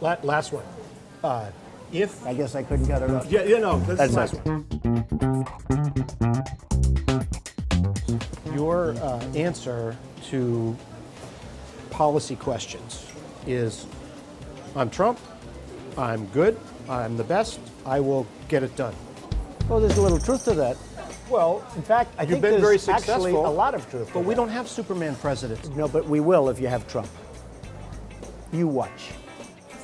Last one. If I guess I couldn't get it up. yeah, no, that's the last nice. one. Your answer to policy questions is, I'm Trump, I'm good, I'm the best, I will get it done. Well, there's a little truth to that. Well, in fact, I think been there's very actually successful, a lot of truth to But we that. don't have Superman presidents. No, but we will if you have Trump. You watch.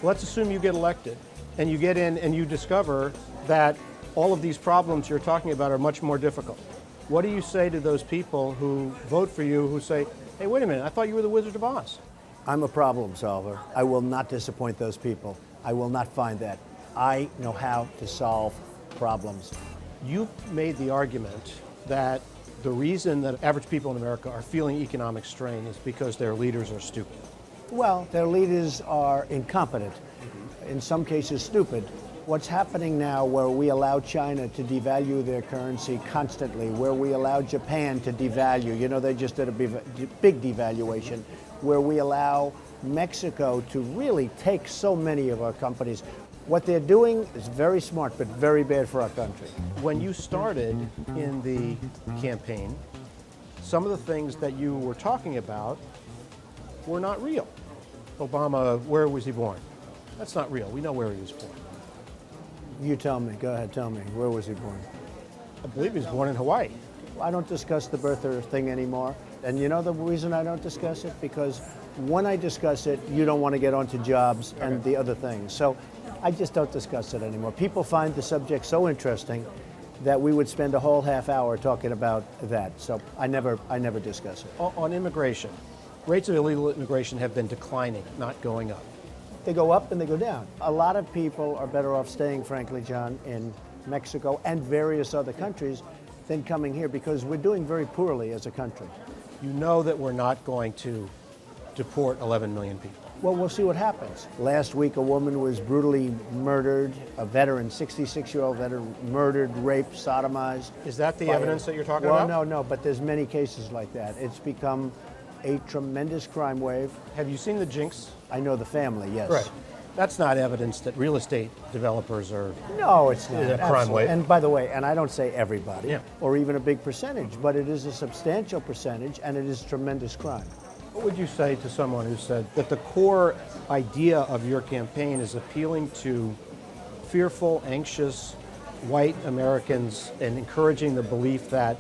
Let's assume you get elected and you get in and you discover that all of these problems you're talking about are much more difficult. What do you say to those people who vote for you who say, hey, wait a minute, I thought you were the Wizard of Oz? I'm a problem solver. I will not disappoint those people. I will not find that. I know how to solve problems. You made the argument that the reason that average people in America are feeling economic strain is because their leaders are stupid. Well, their leaders are incompetent, in some cases stupid. What's happening now where we allow China to devalue their currency constantly, where we allow Japan to devalue, you know, they just did a big devaluation, where we allow Mexico to really take so many of our companies. What they're doing is very smart, but very bad for our country. When you started in the campaign, some of the things that you were talking about were not real. Obama, where was he born? That's not real. We know where he was born. You tell me. Go ahead, tell me. Where was he born? I believe he was born in Hawaii. I don't discuss the birther thing anymore. And you know the reason I don't discuss it? Because when I discuss it, you don't want to get onto jobs and the other things. So I just don't discuss it anymore. People find the subject so interesting that we would spend a whole half hour talking about that. So I never discuss it. On immigration, rates of illegal immigration have been declining, not going up. They go up and they go down. A lot of people are better off staying, frankly, John, in Mexico and various other countries than coming here because we're doing very poorly as a country. You know that we're not going to deport 11 million people. Well, we'll see what happens. Last week, a woman was brutally murdered, a veteran, 66-year-old veteran, murdered, raped, sodomized. Is that the evidence that you're talking about? about? No, but there's many cases like that. It's become a tremendous crime wave. Have you seen the Jinx? I know the family, yes. Right. That's not evidence that real estate developers are... No, it's not. A crime wave. And by the way, and I don't say everybody, Yeah. or even a big percentage, but it is a substantial percentage, and it is tremendous crime. What would you say to someone who said that the core idea of your campaign is appealing to fearful, anxious, white Americans and encouraging the belief that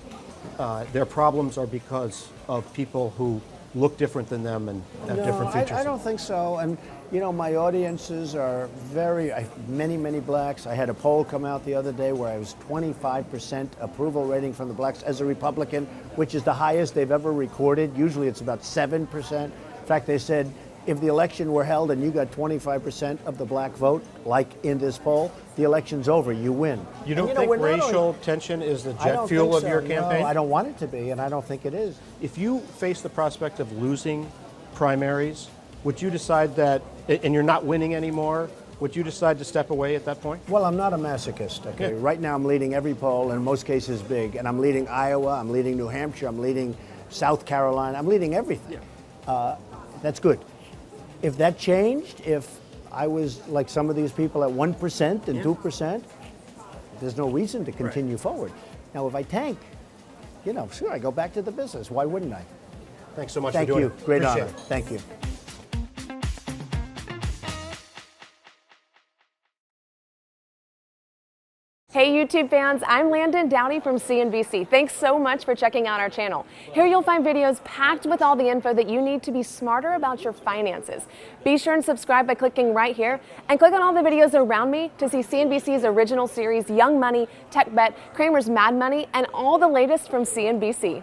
their problems are because of people who look different than them and have different features? I don't think so. And you know, my audiences are many blacks. I had a poll come out the other day where I was 25% approval rating from the blacks as a Republican, which is the highest they've ever recorded. Usually it's about 7%. In fact, they said if the election were held and you got 25% of the black vote, like in this poll, the election's over, you win. You don't think racial tension is the jet fuel of your campaign? No, I don't want it to be, and I don't think it is. If you face the prospect of losing primaries, would you decide that, and you're not winning anymore, would you decide to step away at that point? Well, I'm not a masochist, okay? Yeah. Right now I'm leading every poll, in most cases big, and I'm leading Iowa, I'm leading New Hampshire, I'm leading South Carolina, I'm leading everything. Yeah. That's good. If that changed, if I was like some of these people at 1% and 2%, there's no reason to continue forward. Now, if I tank, you know, sure, I go back to the business. Why wouldn't I? Thanks so much Thank for doing you. it. Great Appreciate honor. it. Thank you. Hey YouTube fans, I'm Landon Downey from CNBC. Thanks so much for checking out our channel. Here you'll find videos packed with all the info that you need to be smarter about your finances. Be sure and subscribe by clicking right here and click on all the videos around me to see CNBC's original series Young Money, Tech Bet, Kramer's Mad Money, and all the latest from CNBC.